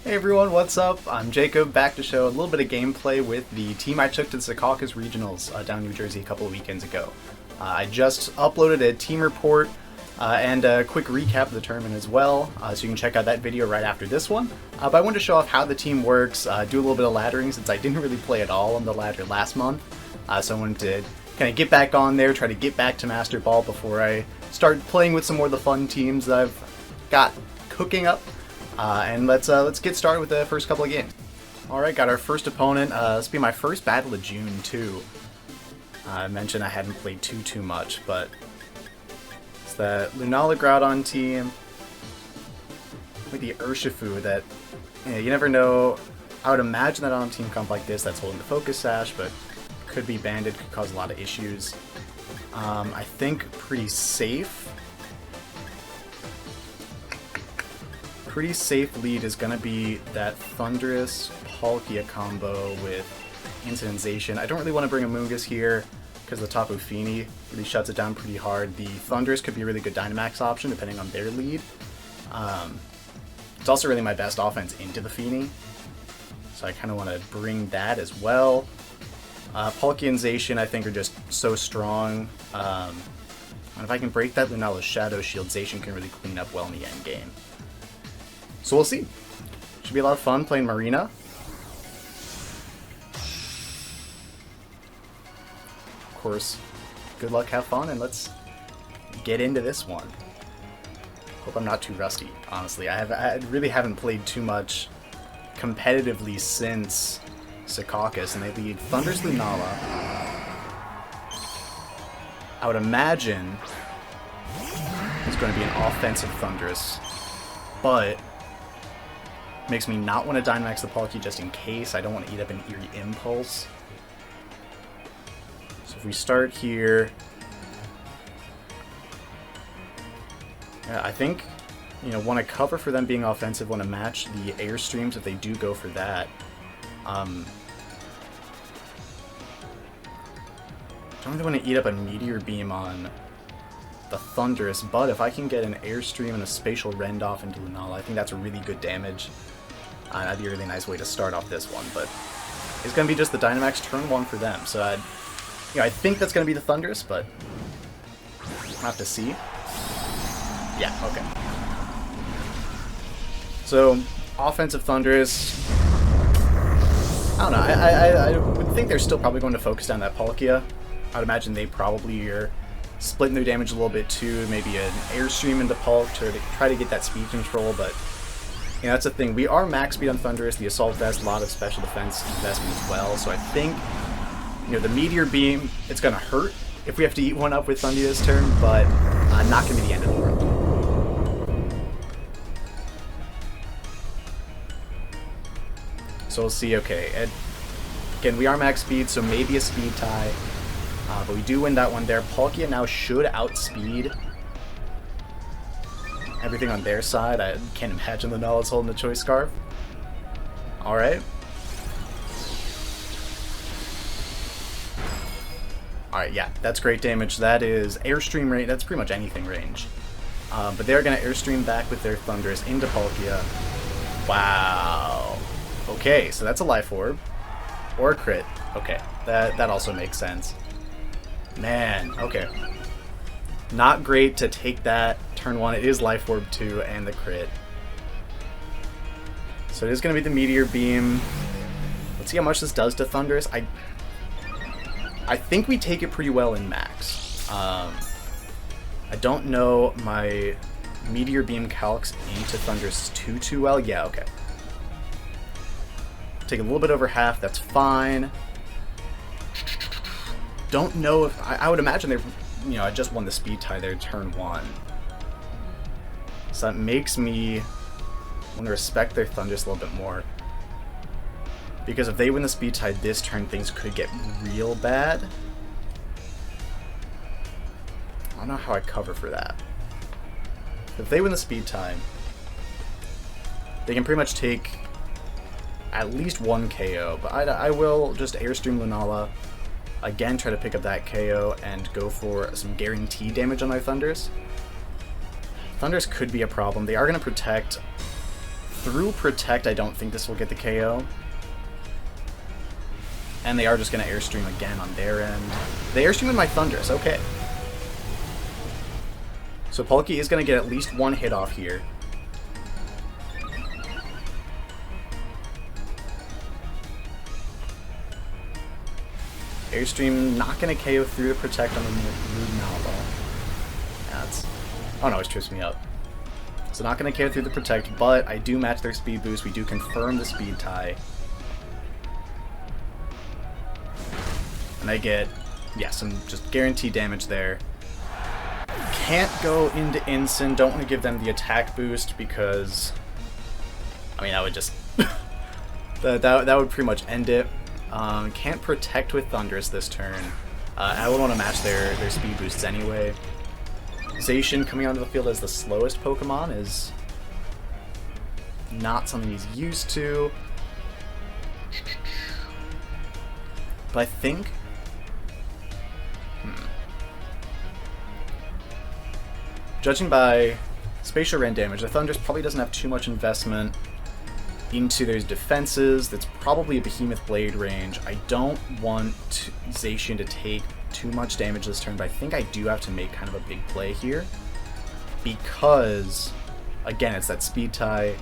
Hey everyone, what's up? I'm Jacob, back to show a little bit of gameplay with the team I took to the Secaucus Regionals down in New Jersey a couple of weekends ago. I just uploaded a team report and a quick recap of the tournament as well, so you can check out that video right after this one. But I wanted to show off how the team works, do a little bit of laddering since I didn't really play at all on the ladder last month. So I wanted to kind of get back on there, try to get back to Master Ball before I start playing with some more of the fun teams that I've got cooking up. And let's get started with the first couple of games. Alright, got our first opponent. This will be my first battle of June, too. I mentioned I hadn't played too much, but it's the Lunala Groudon team with the Urshifu that, you never know. I would imagine that on a team comp like this that's holding the Focus Sash, but could be banded, could cause a lot of issues. I think pretty safe. Pretty safe lead is going to be that Thunderous Palkia combo with Zacian. I don't really want to bring Amoonguss here because the Tapu Fini really shuts it down pretty hard. The Thunderous could be a really good Dynamax option depending on their lead. It's also really my best offense into the Fini, so I kind of want to bring that as well. Palkia and Zacian I think are just so strong. And if I can break that Lunala's Shadow Shield, Zacian can really clean up well in the end game. So we'll see. Should be a lot of fun playing Marina. Of course, good luck, have fun, and let's get into this one. Hope I'm not too rusty, honestly. I really haven't played too much competitively since Secaucus, and they lead Thunder's Lunala. I would imagine it's going to be an offensive Thunderous, but makes me not want to Dynamax the Palkia just in case. I don't want to eat up an Eerie Impulse. So if we start here, yeah, I think, want to cover for them being offensive, want to match the Airstreams if they do go for that. Don't really want to eat up a Meteor Beam on the Thunderous, but if I can get an Airstream and a Spacial Rend off into Lunala, I think that's a really good damage. That'd be a really nice way to start off this one, but it's going to be just the Dynamax turn 1 for them, so I think that's going to be the Thunderous, but we'll have to see. Yeah, okay. So, offensive Thunderous, I don't know, I would think they're still probably going to focus down that Palkia. I'd imagine they probably are splitting their damage a little bit too, maybe an Airstream into Palk to try to get that speed control, but that's the thing. We are max speed on Thunderous, the Assault Vest, a lot of special defense investment as well, so I think, the Meteor Beam, it's going to hurt if we have to eat one up with Thunder this turn, but not going to be the end of the world. So we'll see, okay. And again, we are max speed, so maybe a speed tie. But we do win that one there. Palkia now should outspeed everything on their side. I can't imagine Lunala's holding the Choice Scarf. Alright. Alright, yeah, that's great damage. That is Airstream range. That's pretty much anything range. But they're going to Airstream back with their Thunderous into Palkia. Wow. Okay, so that's a Life Orb. Or a crit. Okay, that also makes sense. Man, okay. Not great to take that turn 1. It is Life Orb 2 and the crit. So it is going to be the Meteor Beam. Let's see how much this does to Thunderous. I think we take it pretty well in max. I don't know my Meteor Beam calcs into Thunderous too well. Yeah, okay. Take a little bit over half, that's fine. Don't know if I would imagine they, I just won the speed tie there turn 1, so that makes me want to respect their Thunderous a little bit more, because if they win the speed tie this turn, things could get real bad. I don't know how I cover for that. If they win the speed tie, they can pretty much take at least one KO, but I will just Airstream Lunala. Again, try to pick up that KO and go for some guaranteed damage on my Thunderous. Thunderous could be a problem. They are going to protect Through Protect, I don't think this will get the KO. And they are just going to Airstream again on their end. They Airstream my Thundurus, okay. So Palkia is going to get at least one hit off here. Airstream not going to KO through the Protect on the Rude Mallow. That's... Oh no, it trips me up. So not going to KO through the Protect, but I do match their speed boost. We do confirm the speed tie. And I get, yeah, some just guaranteed damage there. Can't go into Incin. Don't want to give them the attack boost because, I mean, that would just... that would pretty much end it. Can't Protect with Thundurus this turn. I would want to match their speed boosts anyway. Zacian coming onto the field as the slowest Pokemon is not something he's used to. But I think... Judging by Spacial Rend damage, the Thundurus probably doesn't have too much investment into their defenses. That's probably a Behemoth Blade range. I don't want Zacian to take too much damage this turn, but I think I do have to make kind of a big play here. Because, again, it's that speed tie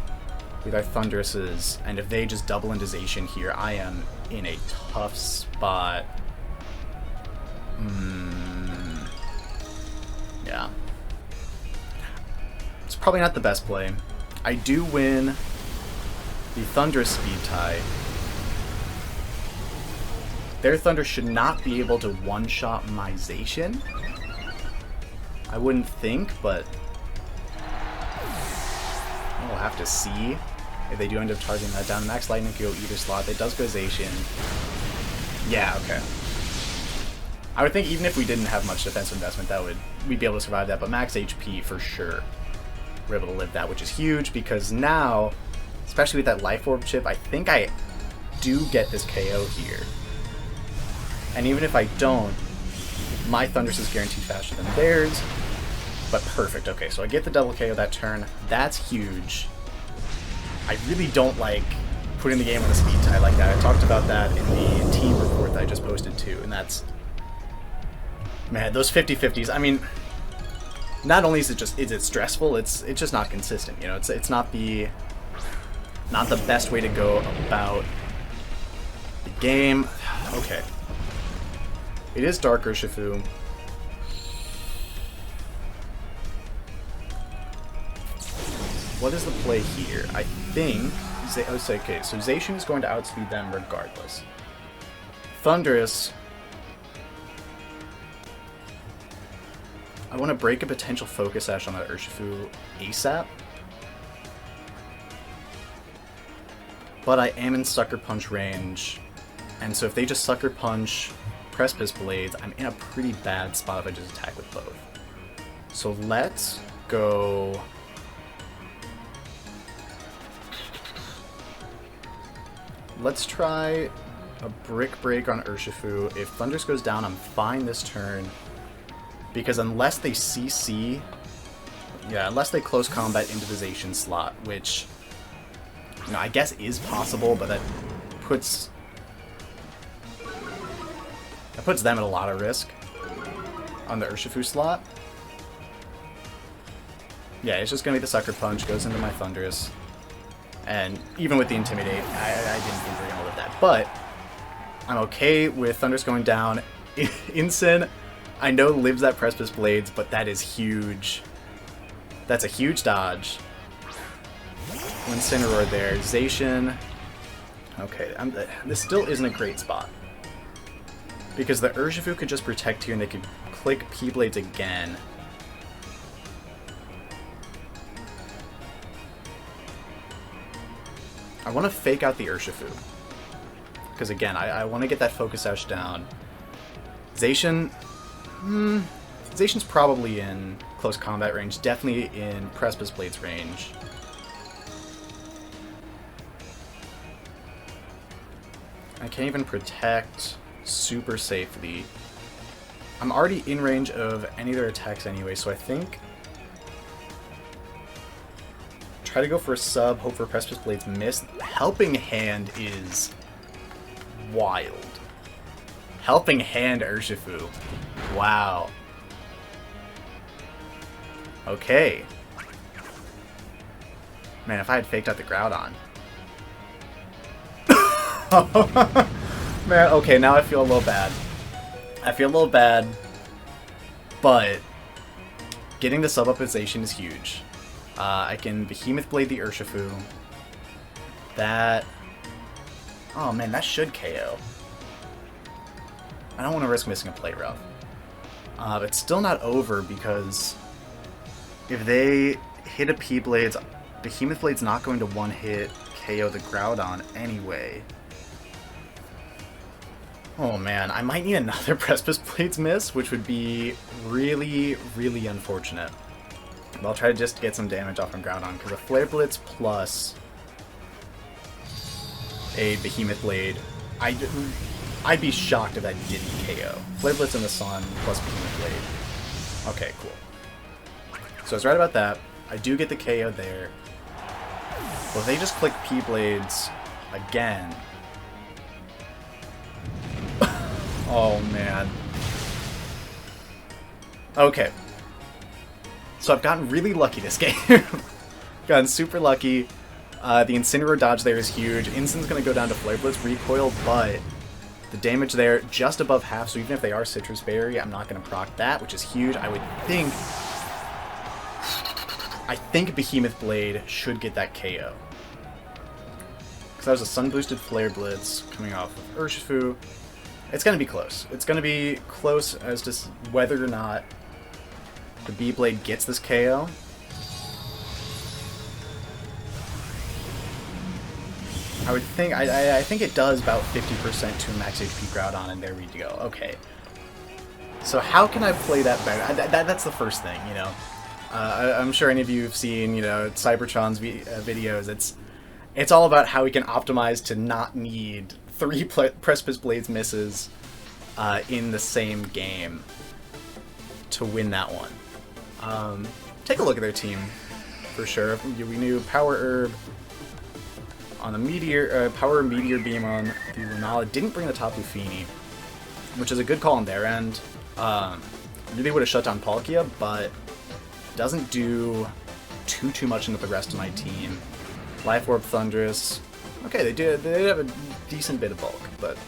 with our Thunduruses, and if they just double into Zacian here, I am in a tough spot. Yeah. It's probably not the best play. I do win the Thundurus speed tie. Their Thunder should not be able to one-shot my Zacian. I wouldn't think, but we'll have to see if they do end up targeting that down. Max Lightning can go either slot. That does go Zacian. Yeah, okay. I would think even if we didn't have much defensive investment, we'd be able to survive that, but max HP for sure. We're able to live that, which is huge because now, especially with that Life Orb chip, I think I do get this KO here. And even if I don't, my Thundurus is guaranteed faster than theirs. But perfect. Okay, so I get the double KO that turn. That's huge. I really don't like putting the game on a speed tie like that. I talked about that in the team report that I just posted too, and that's... Man, those 50-50s, I mean... Not only is it stressful, it's just not consistent. You know, it's not the best way to go about the game. Okay. It is Dark Urshifu. What is the play here? I think... Okay, so Zacian is going to outspeed them regardless. Thundurus... I want to break a potential Focus Sash on that Urshifu ASAP. But I am in Sucker Punch range. And so if they just Sucker Punch Precipice Blades, I'm in a pretty bad spot if I just attack with both. So let's go... Let's try a Brick Break on Urshifu. If Thundurus goes down, I'm fine this turn. Because unless they CC... Yeah, unless they close combat into the Zacian slot, which... You know, I guess is possible, but that puts... That puts them at a lot of risk on the Urshifu slot. Yeah, it's just going to be the Sucker Punch, goes into my Thundurus. And even with the Intimidate, I didn't think we were going to live that. But I'm okay with Thundurus going down. Incin, I know lives that Precipice Blades, but that is huge. That's a huge dodge. Incineroar there. Zacian. Okay, this still isn't a great spot. Because the Urshifu could just protect here and they could click P-Blades again. I want to fake out the Urshifu. Because again, I want to get that Focus Sash down. Zacian... Zacian's probably in close combat range, definitely in Precipice Blades range. I can't even protect super safely. I'm already in range of any of their attacks anyway, so I think Try to go for a sub, hope for Precipice Blades miss. Helping Hand is wild. Helping Hand Urshifu. Wow. Okay. Man, if I had faked out the Groudon. Man, okay, now I feel a little bad. I feel a little bad, but getting the sub up with Zacian is huge. I can Behemoth Blade the Urshifu. That... Oh man, that should KO. I don't want to risk missing a Play Rough. But it's still not over because if they hit a P-Blades, Behemoth Blade's not going to one-hit KO the Groudon anyway. Oh man, I might need another Precipice Blades miss, which would be really, really unfortunate. But I'll try to just get some damage off on Groudon, because a Flare Blitz plus a Behemoth Blade, I'd be shocked if that didn't KO. Flare Blitz in the Sun plus Behemoth Blade. Okay, cool. So I was right about that. I do get the KO there. Well, if they just click P-Blades again... Oh, man. Okay. So I've gotten really lucky this game. Gotten super lucky. The Incineroar dodge there is huge. Instin's going to go down to Flare Blitz recoil, but the damage there just above half, so even if they are Citrus Berry, I'm not going to proc that, which is huge. I think Behemoth Blade should get that KO. Because that was a Sun-boosted Flare Blitz coming off of Urshifu. It's going to be close. It's going to be close as to whether or not the B-Blade gets this KO. I would think, I think it does about 50% to max HP Groudon, and there we go. Okay. So how can I play that better? That's the first thing, you know. I'm sure any of you have seen, you know, Cybertron's videos. It's all about how we can optimize to not need 3 Precipice Blades misses in the same game to win that one. Take a look at their team, for sure. We knew Power Herb on the Meteor, Power Meteor Beam on the Lunala. Didn't bring the Tapu Fini, which is a good call on their end. Really would have shut down Palkia, but doesn't do too much into the rest of my team. Life Orb Thundurus. Okay, they have a decent bit of bulk, but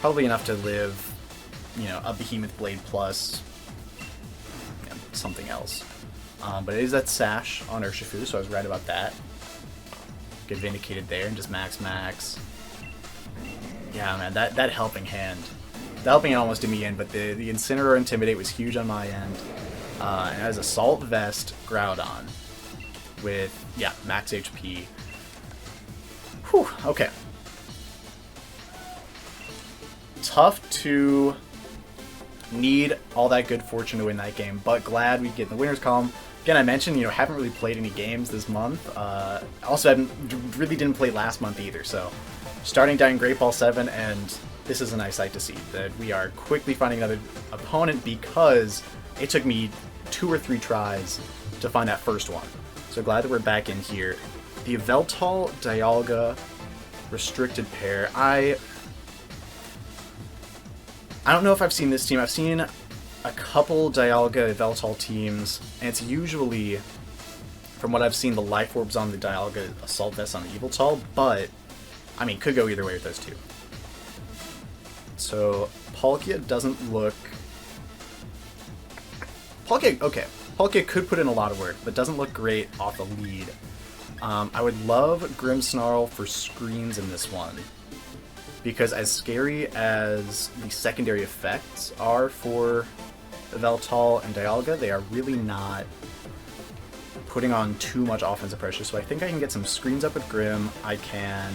probably enough to live, you know, a Behemoth Blade plus something else. But it is that Sash on Urshifu, so I was right about that. Get vindicated there and just max. Yeah, man, that Helping Hand. The Helping Hand almost did me in, but the Incineroar Intimidate was huge on my end. And as Assault Vest Groudon with, yeah, max HP. Whew, okay. Tough to need all that good fortune to win that game, but glad we get in the winner's column. Again, I mentioned, you know, haven't really played any games this month. Also, really didn't play last month either, so starting down Great Ball 7, and this is a nice sight to see, that we are quickly finding another opponent because it took me 2 or 3 tries to find that first one. So glad that we're back in here. The Yveltal Dialga restricted pair. I don't know if I've seen this team. I've seen a couple Dialga Yveltal teams, and it's usually, from what I've seen, the Life Orbs on the Dialga, Assault Vest on the Yveltal, but, I mean, could go either way with those two. So, Palkia doesn't look... Palkia could put in a lot of work, but doesn't look great off the lead. I would love Grimmsnarl for screens in this one, because as scary as the secondary effects are for Yveltal and Dialga, they are really not putting on too much offensive pressure. So I think I can get some screens up with Grimm. I can...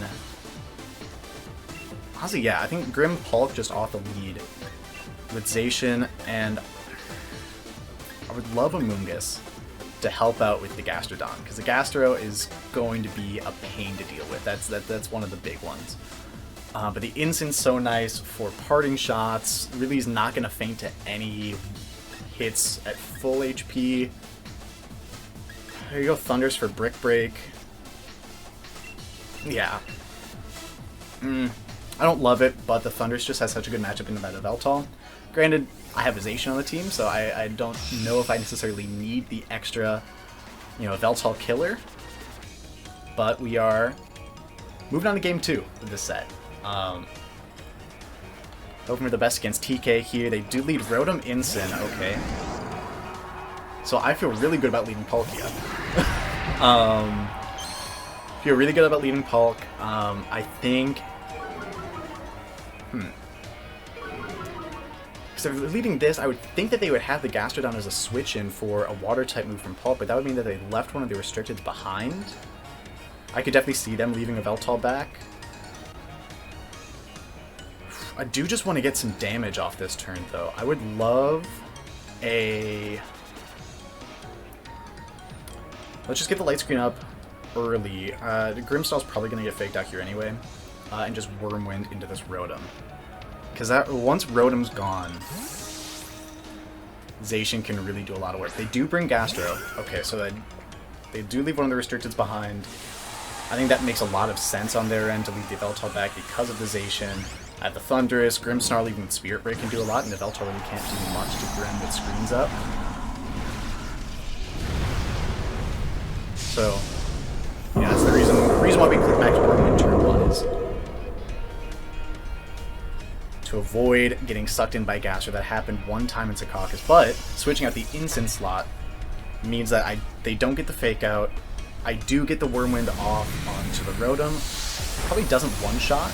Honestly, yeah, I think Grimm Palk just off the lead with Zacian, and I would love Amoonguss to help out with the Gastrodon, because the Gastro is going to be a pain to deal with. That's one of the big ones. But the Incin's so nice for parting shots. Really is not going to faint to any hits at full HP. There you go, Thunders for Brick Break. Yeah. I don't love it, but the Thunders just has such a good matchup in the meta Veltal. Granted, I have a Zacian on the team, so I don't know if I necessarily need the extra, you know, Veltal killer. But we are moving on to game 2 of this set. Hoping for the best against TK here. They do lead Rotom Incin, okay. So I feel really good about leading Palkia. Feel really good about leading Palk. I think... Because if they're leading this, I would think that they would have the Gastrodon as a switch-in for a Water-type move from Palk, but that would mean that they left one of the Restricteds behind. I could definitely see them leaving a Veltal back. I do just want to get some damage off this turn, though. I would love a... Let's just get the light screen up early. The Grimmsnarl's probably going to get faked out here anyway. And just Wyrmwind into this Rotom. Because once Rotom's gone, Zacian can really do a lot of work. They do bring Gastro. Okay, so they do leave one of the Restricteds behind. I think that makes a lot of sense on their end to leave the Veltal back because of the Zacian. At the Thundurus, Grimmsnarl even with Spirit Break can do a lot, and the Veltal really can't do much to Grim with screens up. So, yeah, that's the reason why we click back to Wyrmwind turn 1 is to avoid getting sucked in by Gastro. That happened one time in Secaucus, but switching out the Incin slot means that they don't get the fake out. I do get the Wyrmwind off onto the Rotom. Probably doesn't one-shot.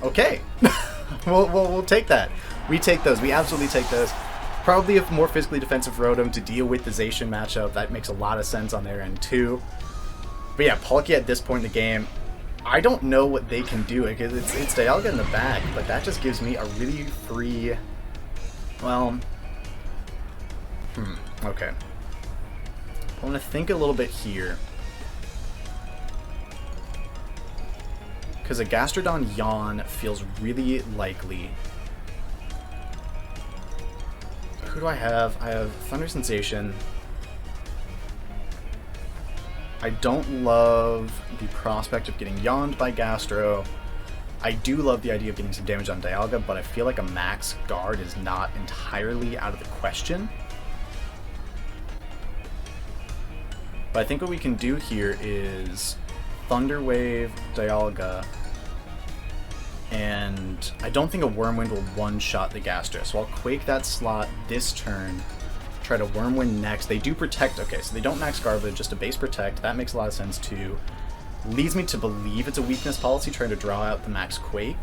Okay. we'll take that. We take those. We absolutely take those. Probably a more physically defensive Rotom to deal with the Zacian matchup. That makes a lot of sense on their end, too. But yeah, Palkia at this point in the game, I don't know what they can do. Because it's Dialga in the back, but that just gives me a really free... Well... Okay. I want to think a little bit here. Because a Gastrodon Yawn feels really likely. Who do I have? I have Thunder Sensation. I don't love the prospect of getting yawned by Gastro. I do love the idea of getting some damage on Dialga, but I feel like a max guard is not entirely out of the question. But I think what we can do here is Thunder Wave Dialga, and I don't think a Wyrmwind will one-shot the Gastro, so I'll Quake that slot this turn, try to Wyrmwind next. They do Protect, okay, so they don't max guard, but just a base Protect. That makes a lot of sense too. Leads me to believe it's a weakness policy, trying to draw out the max Quake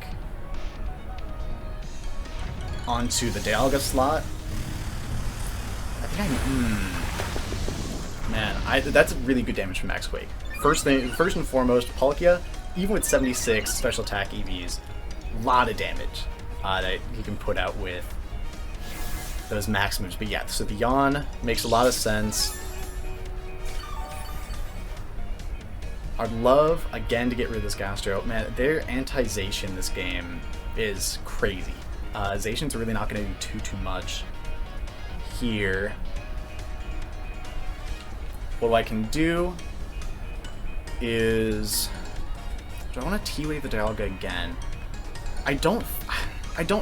onto the Dialga slot. I think Man, that's really good damage from Max Quake. First and foremost, Palkia, even with 76 special attack EVs, a lot of damage that you can put out with those max moves. But yeah, so the Yawn makes a lot of sense. I'd love, again, to get rid of this Gastro. Man, their anti-Zacian this game is crazy. Zacian's really not going to do too much here. What I can do is... Do I want to T-Wave the Dialga again? I don't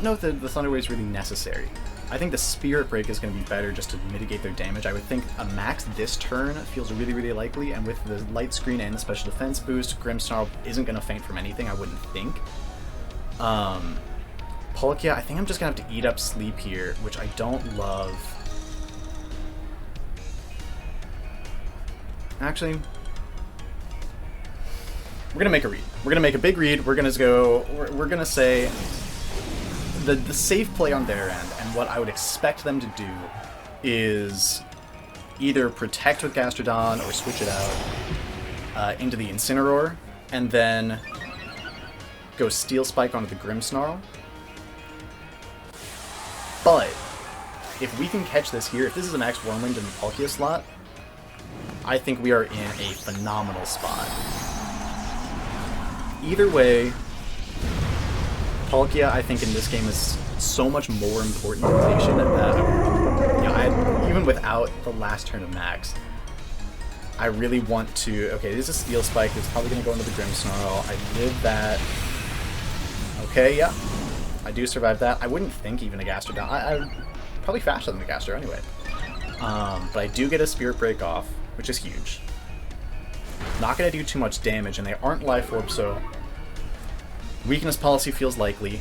know if the Thunder Wave is really necessary. I think the Spirit Break is going to be better just to mitigate their damage. I would think a max this turn feels really, really likely, and with the Light Screen and the Special Defense boost, Grimmsnarl isn't going to faint from anything, I wouldn't think. Palkia, I think I'm just going to have to eat up Sleep here, which I don't love. Actually, we're gonna make a read. We're gonna make a big read. We're gonna say the safe play on their end, and what I would expect them to do is either Protect with Gastrodon or switch it out into the Incineroar, and then go Steel Spike onto the Grimmsnarl. But if we can catch this here, if this is a max Wyrmwind in the Palkia slot, I think we are in a phenomenal spot. Either way, Palkia, I think, in this game is so much more important than Zacian that even without the last turn of Max, I really want to... Okay, this is a Steel Spike. It's probably going to go into the Grimmsnarl. I live that. Okay, yeah. I do survive that. I wouldn't think even a Gastrodon. I'm probably faster than the Gastro anyway. But I do get a Spirit Break off, which is huge. Not going to do too much damage, and they aren't Life Orb, so Weakness Policy feels likely.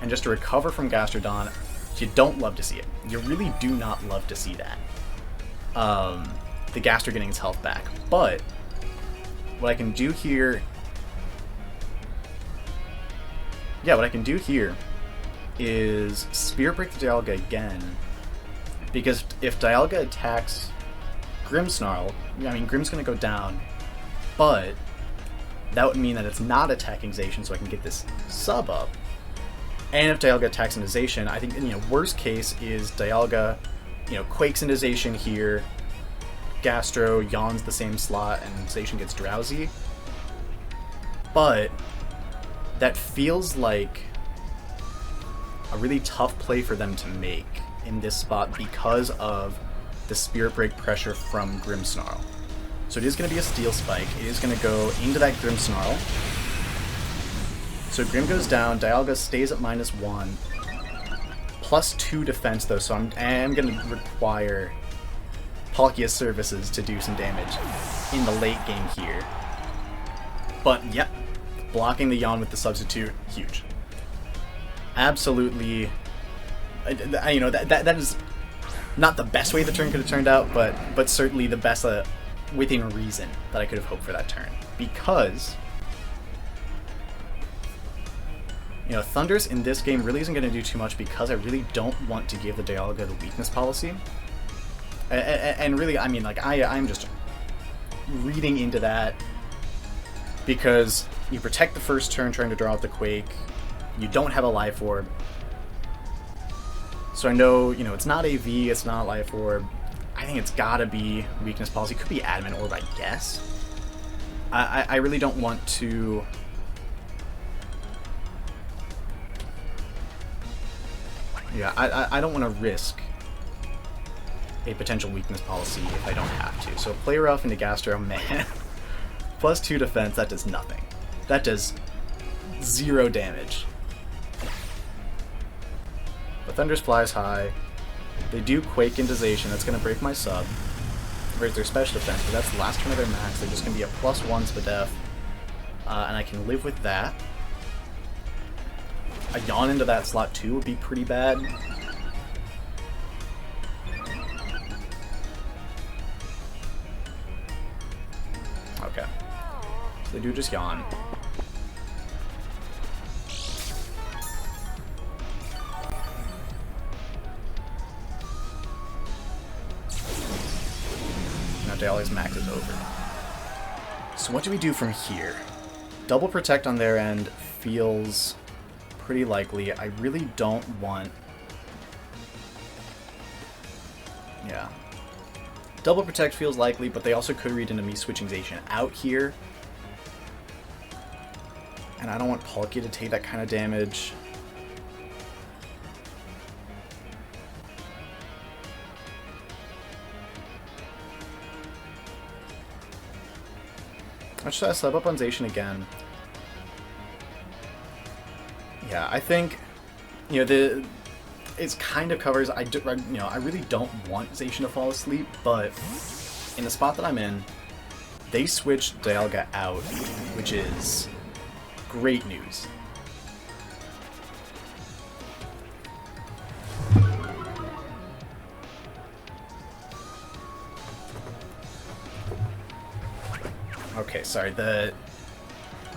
And just to recover from Gastrodon, you don't love to see it. You really do not love to see that. The Gastro getting its health back. But what I can do here... Yeah, what I can do here is Spirit Break the Dialga again. Because if Dialga attacks Grimmsnarl, I mean, Grimm's going to go down, but that would mean that it's not attacking Zacian, so I can get this sub up. And if Dialga attacks into Zacian, I think, worst case is Dialga, quakes into Zacian here, Gastro yawns the same slot, and Zacian gets drowsy. But that feels like a really tough play for them to make in this spot because of the Spirit Break pressure from Grimmsnarl. So it is going to be a Steel Spike. It is going to go into that Grimmsnarl. So Grimm goes down, Dialga stays at -1. +2 defense though, so I'm going to require Palkia's services to do some damage in the late game here. But yep, blocking the yawn with the substitute, huge. Absolutely, that is not the best way the turn could have turned out, but certainly the best within reason that I could have hoped for that turn. Because Thundurus in this game really isn't going to do too much because I really don't want to give the Dialga the weakness policy. And really, I mean, I'm just reading into that because you protect the first turn trying to draw out the Quake. You don't have a Life Orb. So I know, it's not AV, it's not Life Orb. I think it's gotta be weakness policy. It could be Adamant Orb, I guess. I really don't want to... Yeah, I don't want to risk a potential weakness policy if I don't have to. So play rough into Gastro, man. +2 defense, that does nothing. That does 0 damage. But Thundurus flies high. They do Quake into Zacian, that's going to break my sub. Raise their special defense, but that's the last turn of their max. They're just going to be a +1 Spadef. And I can live with that. A yawn into that slot too would be pretty bad. Okay. So they do just yawn. Now Dialga's max is over. So what do we do from here? Double Protect on their end feels pretty likely. I really don't want... Yeah. Double Protect feels likely, but they also could read into me switching Zacian out here. And I don't want Palkia to take that kind of damage. Or should I sub up on Zacian again? Yeah, I think, it kind of covers. I really don't want Zacian to fall asleep, but in the spot that I'm in, they switched Dialga out, which is great news. Okay, sorry,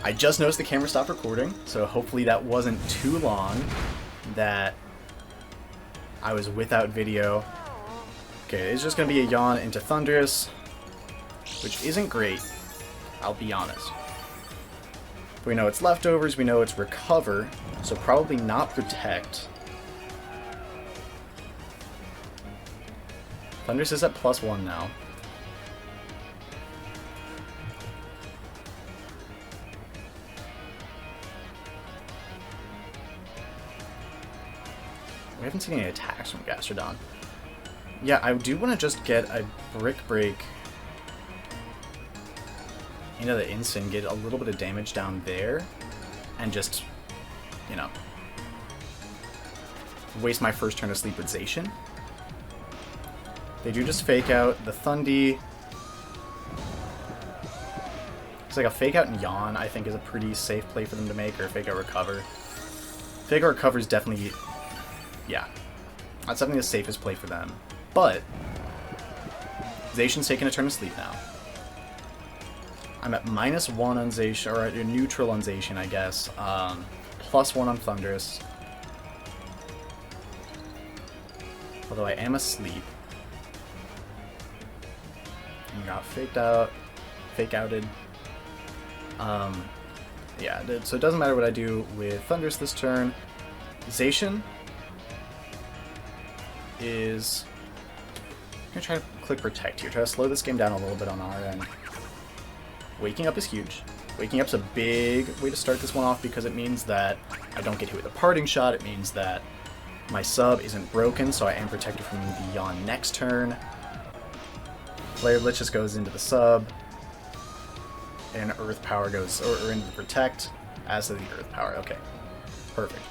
I just noticed the camera stopped recording, so hopefully that wasn't too long that I was without video. Okay, it's just going to be a yawn into Thundurus, which isn't great, I'll be honest. We know it's leftovers, we know it's recover, so probably not protect. Thundurus is at +1 now. We haven't seen any attacks from Gastrodon. Yeah, I do want to just get a Brick Break into the Incin, get a little bit of damage down there, and just, you know, waste my first turn of sleep with Zacian. They do just fake out the Thundy. It's like a fake out and yawn, I think, is a pretty safe play for them to make, or fake out recover. Fake out recover is definitely, yeah, that's definitely the safest play for them. But Zacian's taking a turn of sleep now. I'm at -1 on Zacian, or neutral on Zacian, I guess. +1 on Thundurus. Although I am asleep. And got faked out, fake outed. Yeah, so it doesn't matter what I do with Thundurus this turn. Zacian is... I'm gonna try to click Protect here, try to slow this game down a little bit on our end. Waking up is huge. Waking up's a big way to start this one off because it means that I don't get hit with a parting shot, it means that my sub isn't broken, so I am protected from the yawn next turn. Flare Blitz just goes into the sub, and Earth Power goes, or into the Protect, as to the Earth Power. Okay, perfect.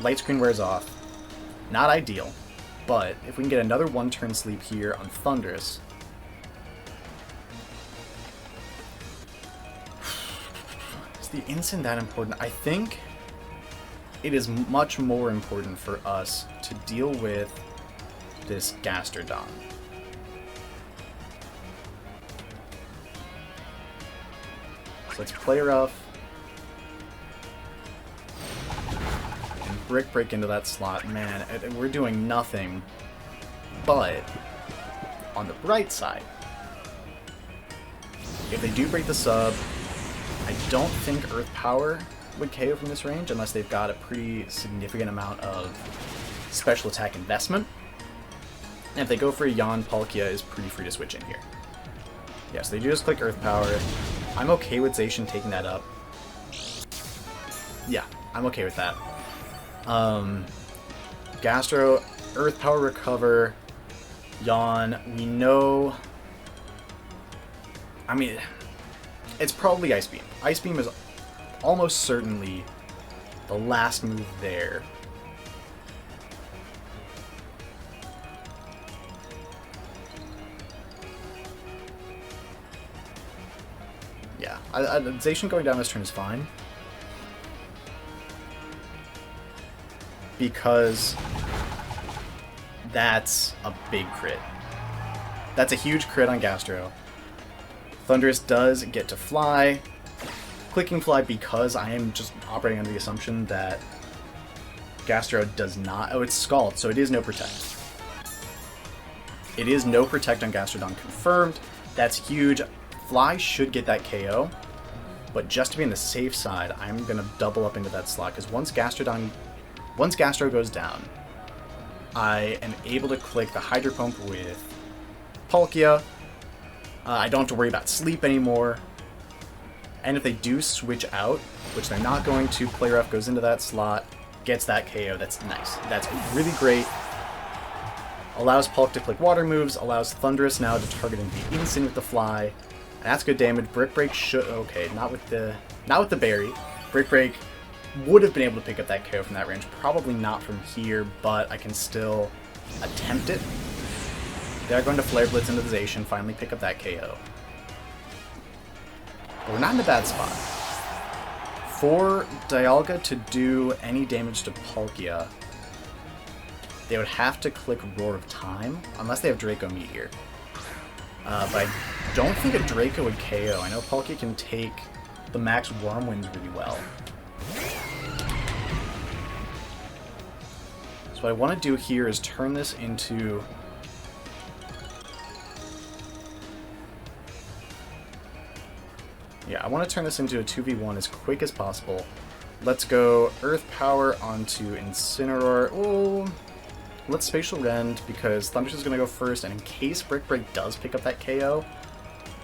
Light Screen wears off. Not ideal, but if we can get another one-turn sleep here on Thundurus, is the Incin that important? I think it is much more important for us to deal with this Gastrodon. So let's play rough and Brick Break into that slot. Man, we're doing nothing, but on the bright side, if they do break the sub, I don't think Earth Power would KO from this range unless they've got a pretty significant amount of special attack investment. And if they go for a yawn, Palkia is pretty free to switch in here. Yeah, so they do just click Earth Power. I'm okay with Zacian taking that up. Yeah, I'm okay with that. Gastro, Earth Power recover, yawn. We know... I mean, it's probably Ice Beam. Ice Beam is almost certainly the last move there. Yeah, Zacian going down this turn is fine. Because that's a big crit. That's a huge crit on Gastro. Thundurus does get to fly. Clicking fly because I am just operating under the assumption that Gastro does not... Oh, it's Scald, so it is no Protect. It is no Protect on Gastrodon confirmed. That's huge. Fly should get that KO, but just to be on the safe side, I'm going to double up into that slot, because once Gastro goes down, I am able to click the Hydro Pump with Palkia. I don't have to worry about sleep anymore. And if they do switch out, which they're not going to, Play Rough goes into that slot, gets that KO. That's nice. That's really great. Allows Palk to click water moves, allows Thundurus now to target and be instant with the fly. And that's good damage. Brick Break should... Okay, not with the berry. Brick Break would have been able to pick up that KO from that range. Probably not from here, but I can still attempt it. They're going to Flare Blitz into the Zacian, finally pick up that KO. But we're not in a bad spot. For Dialga to do any damage to Palkia, they would have to click Roar of Time, unless they have Draco Meteor. But I don't think a Draco would KO. I know Palkia can take the max Wormwinds really well. So what I want to do here is turn this into... Yeah, I want to turn this into a 2v1 as quick as possible. Let's go Earth Power onto Incineroar. Oh, let's Spacial Rend because Thundurus is going to go first, and in case Brick Break does pick up that KO,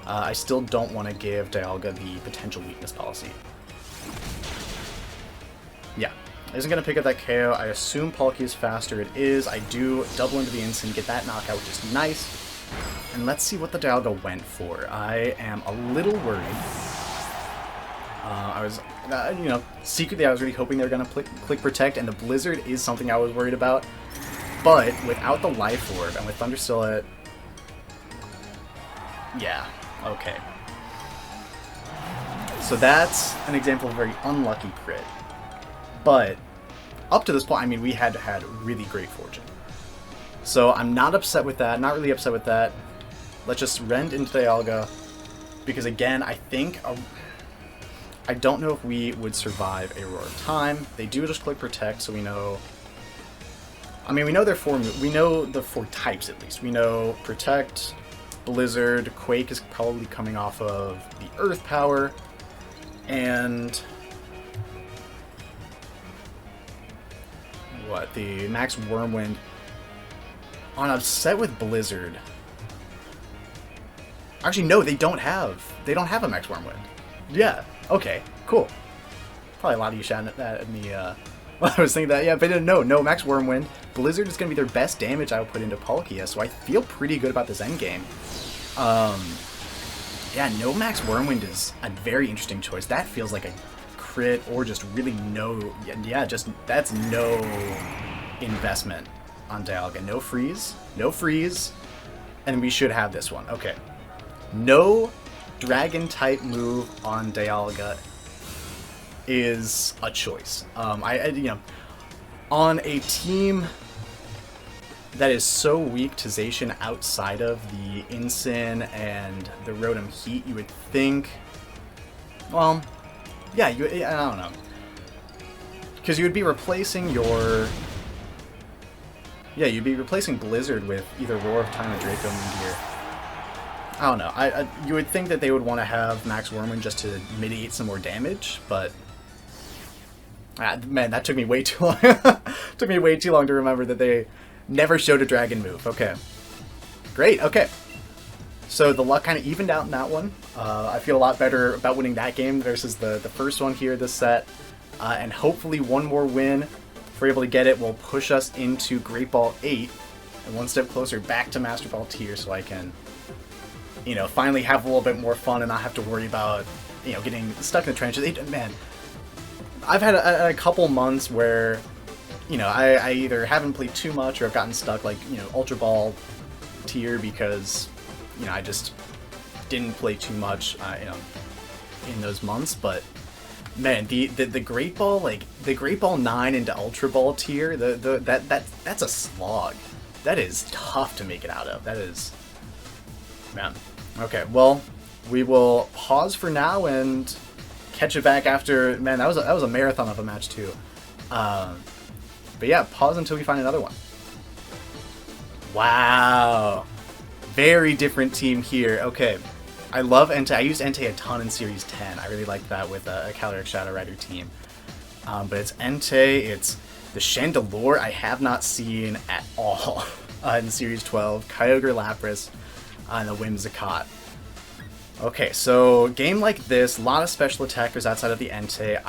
I still don't want to give Dialga the potential weakness policy. Yeah, Isn't going to pick up that KO. I assume Palkia is faster. It is. I do double into the Incin, get that knockout, which is nice. And let's see what the Dialga went for. I am a little worried. I was, you know, secretly I was really hoping they were going to click Protect, and the Blizzard is something I was worried about. But without the Life Orb and with Thunderstill at... Yeah, okay. So that's an example of a very unlucky crit. But up to this point, I mean, we had really great fortune. So I'm not upset with that, not really upset with that. Let's just Rend into Dialga, because again, I think... I don't know if we would survive a Roar of Time. They do just click Protect, so we know... I mean, we know their we know the 4 types at least. We know Protect, Blizzard, Quake is probably coming off of the Earth power, and... What? The Max Wormwind. On a set with Blizzard... Actually, no, they don't have a Max Wormwind. Yeah, okay, cool. Probably a lot of you shouting at that at me, well, I was thinking that, yeah, but no, Max Wormwind. Blizzard is going to be their best damage I will put into Palkia, so I feel pretty good about this endgame. Yeah, no Max Wormwind is a very interesting choice. That feels like a crit, or just really no, yeah, just, that's no investment on Dialga. No freeze, and we should have this one, okay. No Dragon-type move on Dialga is a choice. You know, on a team that is so weak to Zacian outside of the Incin and the Rotom Heat, you would think, well, yeah, I don't know, because you would be replacing your, yeah, you'd be replacing Blizzard with either Roar of Time or Draco Meteor. I don't know. You would think that they would want to have Max Wormwind just to mitigate some more damage, but man, that took me way too long. Took me way too long to remember that they never showed a dragon move. Okay, great. Okay, so the luck kind of evened out in that one. I feel a lot better about winning that game versus the first one here this set, and hopefully one more win, if we're able to get it, will push us into Great Ball 8 and one step closer back to Master Ball tier, so I can, you know, finally have a little bit more fun and not have to worry about, you know, getting stuck in the trenches. Man, I've had a couple months where, you know, I either haven't played too much or I've gotten stuck, like, you know, Ultra Ball tier because, you know, I just didn't play too much, you know, in those months. But man, the Great Ball, like the Great Ball 9 into Ultra Ball tier, that's a slog. That is tough to make it out of. That is, man. Okay, well, we will pause for now and catch it back after. Man, that was a marathon of a match too. But yeah, pause until we find another one. Wow, very different team here. Okay, I love Entei. I used Entei a ton in Series 10. I really like that with a Calyrex Shadow Rider team. But it's Entei. It's the Chandelure I have not seen at all in Series 12. Kyogre Lapras. And the Whimsicott. Okay, so game like this, a lot of special attackers outside of the Entei.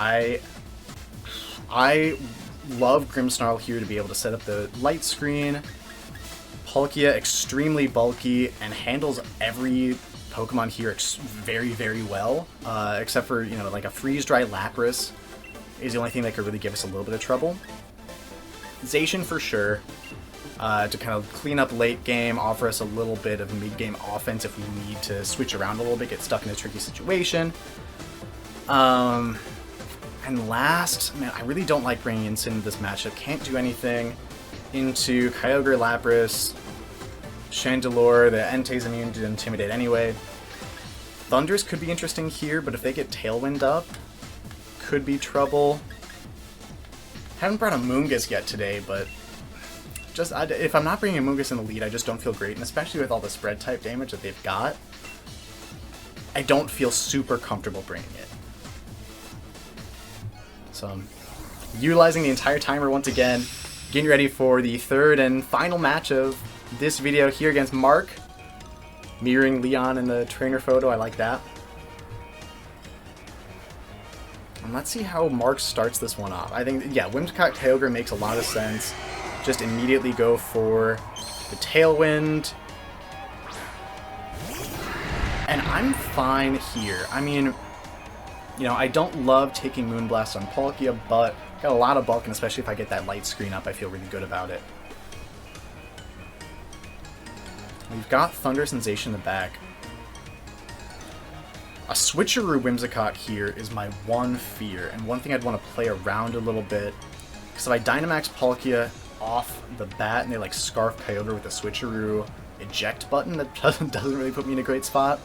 I love Grimmsnarl here to be able to set up the light screen. Palkia, extremely bulky and handles every Pokemon here very, very well. Except for, you know, like a freeze-dry Lapras is the only thing that could really give us a little bit of trouble. Zacian for sure. To kind of clean up late game, offer us a little bit of mid-game offense if we need to switch around a little bit, get stuck in a tricky situation. And last, man, I really don't like bringing Incin into this matchup. Can't do anything into Kyogre, Lapras, Chandelure. The Entei's immune to Intimidate anyway. Thunders could be interesting here, but if they get Tailwind up, could be trouble. Haven't brought Amoonguss yet today, but just if I'm not bringing Amoonguss in the lead, I just don't feel great, and especially with all the spread type damage that they've got, I don't feel super comfortable bringing it. So I'm utilizing the entire timer once again, getting ready for the third and final match of this video here against Mark, mirroring Leon in the trainer photo. I like that. And let's see how Mark starts this one off. I think, yeah, Whimsicott Kyogre makes a lot of sense. Just immediately go for the Tailwind. And I'm fine here. I mean, you know, I don't love taking Moonblast on Palkia, but got a lot of bulk, and especially if I get that light screen up, I feel really good about it. We've got Thundurus and Zacian in the back. A Switcheroo Whimsicott here is my one fear, and one thing I'd want to play around a little bit. Because if I Dynamax Palkia off the bat and they like Scarf Kyogre with a Switcheroo eject button, that doesn't really put me in a great spot.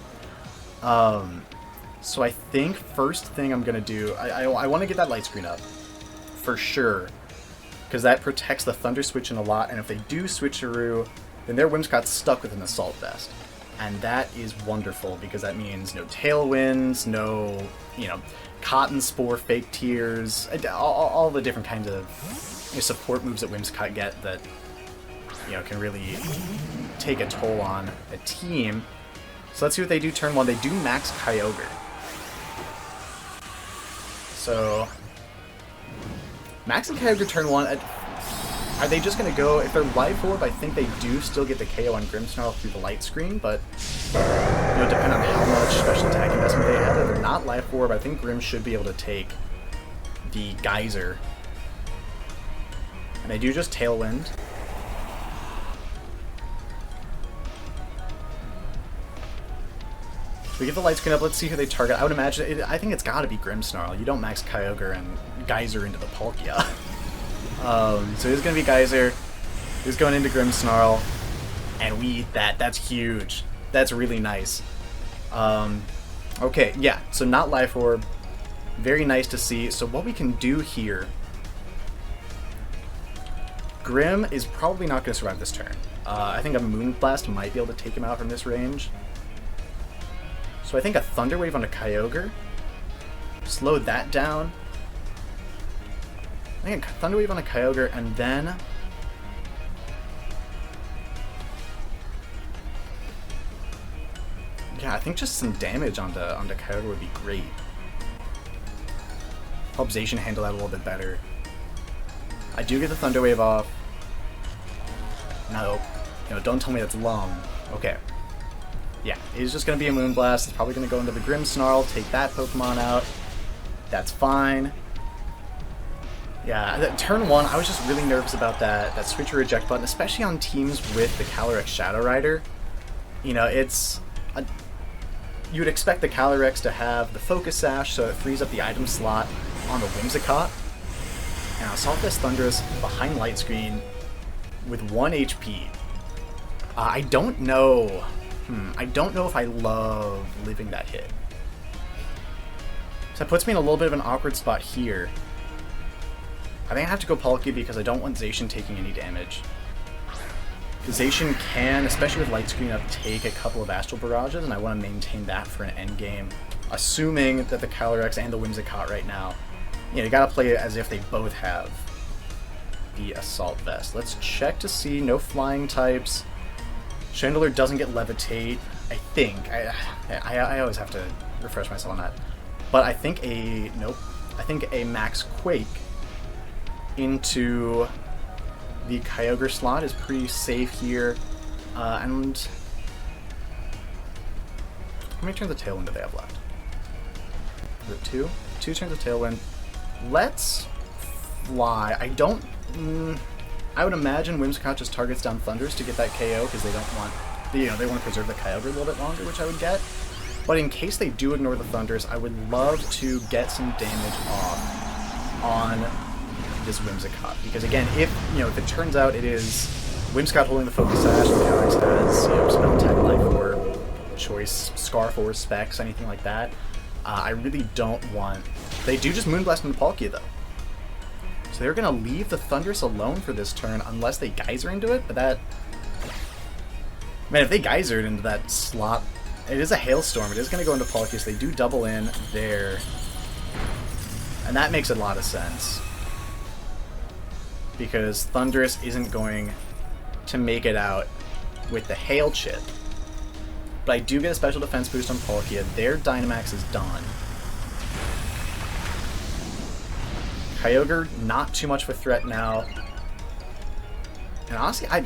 So I think first thing I'm going to do, I want to get that light screen up, for sure. Because that protects the Thunder Switch in a lot, and if they do Switcheroo, then their Whimsicott's stuck with an Assault Vest. And that is wonderful, because that means no Tailwinds, no, you know, Cotton Spore, Fake Tears, all the different kinds of support moves that Whimsicott get that, you know, can really take a toll on a team. So let's see what they do turn one. They do max Kyogre. So, maxing Kyogre turn one. Are they just going to go, if they're Life Orb, I think they do still get the KO on Grimmsnarl through the light screen, but, you know, depending on how much special attack investment they have, if they're not Life Orb, I think Grimm should be able to take the Geyser. And they do just Tailwind. So we get the light screen up, let's see who they target. I would imagine, I think it's got to be Grimmsnarl. You don't max Kyogre and Geyser into the Palkia. So he's going to be Geyser, he's going into Grimmsnarl, and we eat that. That's huge. That's really nice. Okay, yeah, so not Life Orb. Very nice to see. So what we can do here, Grimm is probably not going to survive this turn. I think a Moonblast might be able to take him out from this range. So I think a Thunder Wave on a Kyogre, slow that down. I think a Thunder Wave on a Kyogre, and then yeah, I think just some damage onto Kyogre would be great. Help Zacian handle that a little bit better. I do get the Thunder Wave off. No, don't tell me that's Lum. Okay. Yeah, it's just going to be a Moonblast. It's probably going to go into the Grimmsnarl, take that Pokemon out. That's fine. Yeah, turn one, I was just really nervous about that switch or eject button, especially on teams with the Calyrex Shadow Rider. You know, you would expect the Calyrex to have the Focus Sash, so it frees up the item slot on the Whimsicott. And Assault Vest Thundurus behind Light Screen with 1 HP. I don't know. I don't know if I love living that hit. So that puts me in a little bit of an awkward spot here. I think I have to go Palkia because I don't want Zacian taking any damage. Because Zacian can, especially with Light Screen up, take a couple of Astral Barrages, and I want to maintain that for an endgame. Assuming that the Calyrex and the Whimsicott right now, you gotta play it as if they both have the Assault Vest. Let's check to see, no flying types. Chandelure doesn't get Levitate, I think. I always have to refresh myself on that. But I think I think a Max Quake into the Kyogre slot is pretty safe here. And how many turns of Tailwind do they have left? Is it 2? 2 turns of Tailwind. Let's fly. I would imagine Whimsicott just targets down Thundurus to get that KO because they don't want, they want to preserve the Kyogre a little bit longer, which I would get. But in case they do ignore the Thundurus, I would love to get some damage off on this Whimsicott, because again, if it turns out it is Whimsicott holding the Focus Sash, and Calyrex has Spell Attack, Life Orb, Choice, Scarf or Specs, anything like that, I really don't want. They do just Moonblast into Palkia though, so they're gonna leave the Thundurus alone for this turn unless they Geyser into it. But that, man, if they Geysered into that slot, it is a Hailstorm. It is gonna go into Palkia, so they do double in there, and that makes a lot of sense. Because Thundurus isn't going to make it out with the Hail Chip. But I do get a special defense boost on Palkia. Their Dynamax is done. Kyogre, not too much of a threat now. And honestly, I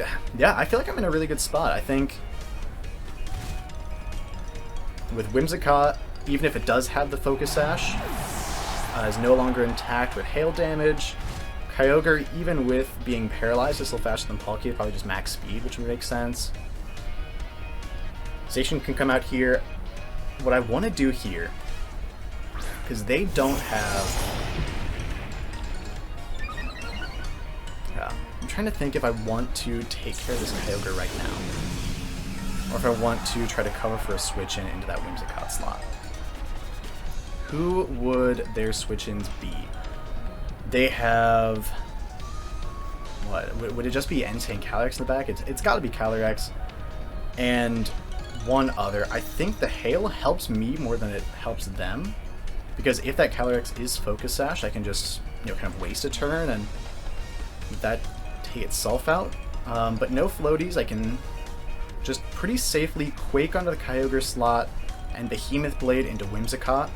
feel like I'm in a really good spot. I think with Whimsicott, even if it does have the Focus Sash, is no longer intact with hail damage. Kyogre, even with being paralyzed, is still faster than Palkia, probably just max speed, which would make sense. Zacian can come out here. What I want to do here, because they don't have... I'm trying to think if I want to take care of this Kyogre right now, or if I want to try to cover for a switch-in into that Whimsicott slot. Who would their switch-ins be? They have... what? Would it just be Entei and Calyrex in the back? It's got to be Calyrex. And one other. I think the Hail helps me more than it helps them. Because if that Calyrex is Focus Sash, I can just, kind of waste a turn and that take itself out. But no floaties. I can just pretty safely Quake onto the Kyogre slot and Behemoth Blade into Whimsicott.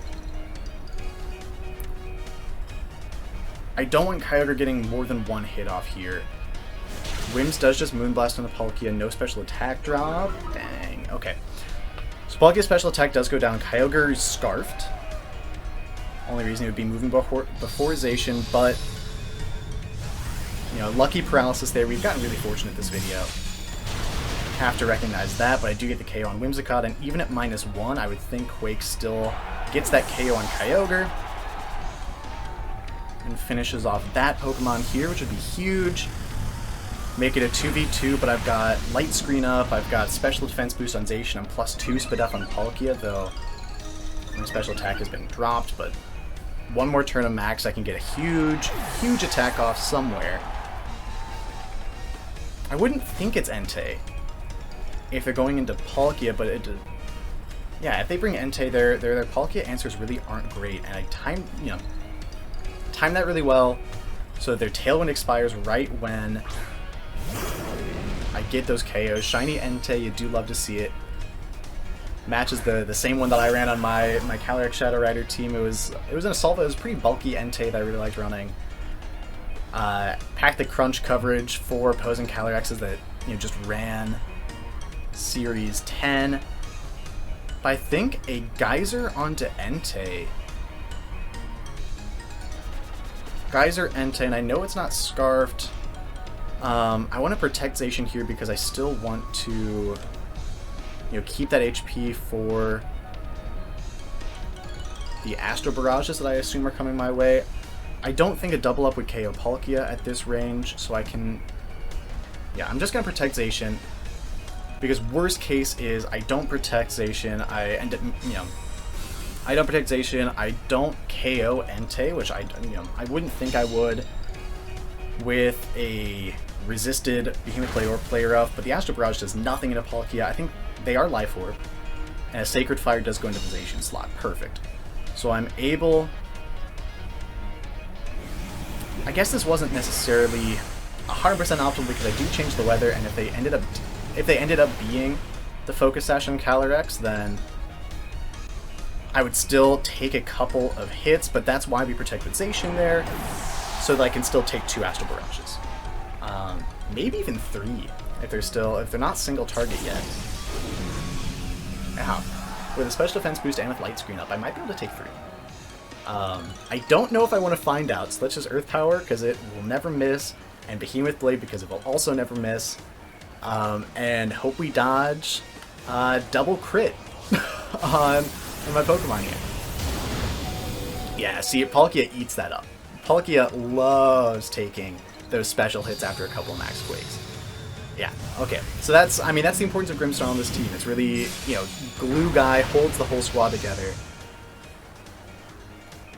I don't want Kyogre getting more than one hit off here. Whims does just Moonblast on the Palkia, no special attack drop. Dang, okay. So Palkia's special attack does go down. Kyogre's Scarfed. Only reason it would be moving before Zacian, but lucky paralysis there. We've gotten really fortunate this video. Have to recognize that, but I do get the KO on Whimsicott, and even at -1, I would think Quake still gets that KO on Kyogre. And finishes off that Pokemon here, which would be huge. Make it a 2v2, but I've got Light Screen up, I've got Special Defense Boost on Zacian, I'm +2 Spadef on Palkia, though my special attack has been dropped, but one more turn of max, I can get a huge, huge attack off somewhere. I wouldn't think it's Entei if they're going into Palkia, but yeah, if they bring Entei, their Palkia answers really aren't great, and I time that really well so that their Tailwind expires right when I get those KOs. Shiny Entei, you do love to see it. Matches the same one that I ran on my Calyrex Shadow Rider team. It was an assault. It was pretty bulky Entei that I really liked running. Pack the crunch coverage for opposing Calyrexes that just ran Series 10. But I think a Geyser onto Entei. Geyser, Entei, and I know it's not Scarfed. I want to protect Zacian here because I still want to, keep that HP for the Astro Barrages that I assume are coming my way. I don't think a double up would KO Palkia at this range, so I can... yeah, I'm just going to protect Zacian, because worst case is I don't protect Zacian, I end up, I don't protect Zacian, I don't KO Entei, which I wouldn't think I would with a resisted Behemoth Blade or Play Rough, but the Astro Barrage does nothing into Palkia. I think they are Life Orb, and a Sacred Fire does go into the Zacian slot. Perfect. So I'm able... I guess this wasn't necessarily 100% optimal because I do change the weather, and if they ended up being the Focus Sash on Calyrex, then I would still take a couple of hits, but that's why we protected Zacian there, so that I can still take 2 Astro Barrages. Maybe even 3, if they're not single target yet. Ow. With a Special Defense Boost and with Light Screen up, I might be able to take 3. I don't know if I want to find out, so let's just Earth Power, because it will never miss, and Behemoth Blade, because it will also never miss, and hope we dodge double crit on my Pokemon here. Yeah, see, Palkia eats that up. Palkia loves taking those special hits after a couple of max quakes. Yeah, okay. So that's the importance of Grimmstar on this team. It's really, glue guy, holds the whole squad together.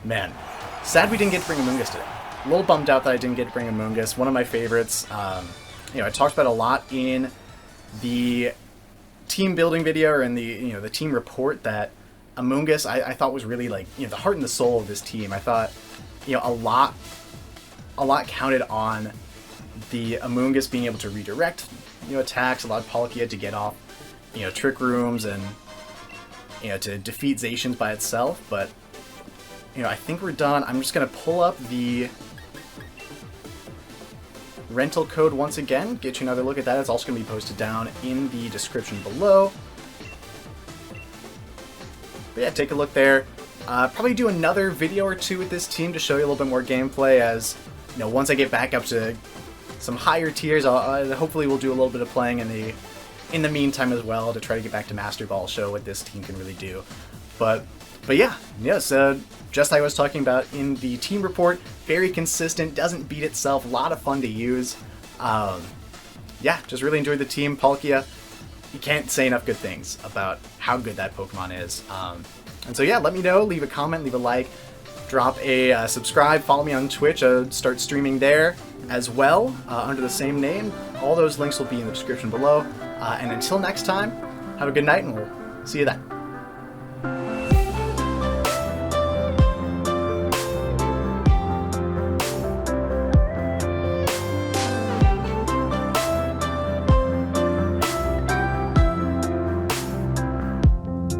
Man, sad we didn't get to bring Amoonguss today. A little bummed out that I didn't get to bring Amoonguss. One of my favorites. I talked about a lot in the team building video or in the the team report that Amoonguss I thought was really the heart and the soul of this team. I thought a lot counted on the Amoonguss being able to redirect attacks, allowed Palkia to get off trick rooms and to defeat Zacian by itself. But I think we're done. I'm just gonna pull up the rental code once again. Get you another look at that. It's also going to be posted down in the description below. But yeah, take a look there. Probably do another video or two with this team to show you a little bit more gameplay, as you know, once I get back up to some higher tiers, hopefully we'll do a little bit of playing in the meantime as well, to try to get back to Master Ball, show what this team can really do. But yeah, so just like I was talking about in the team report, very consistent, doesn't beat itself, a lot of fun to use. Yeah, just really enjoyed the team. Palkia, you can't say enough good things about how good that Pokemon is. And so yeah, let me know, leave a comment, leave a like, drop a subscribe, follow me on Twitch, start streaming there as well, under the same name. All those links will be in the description below. And until next time, have a good night, and we'll see you then.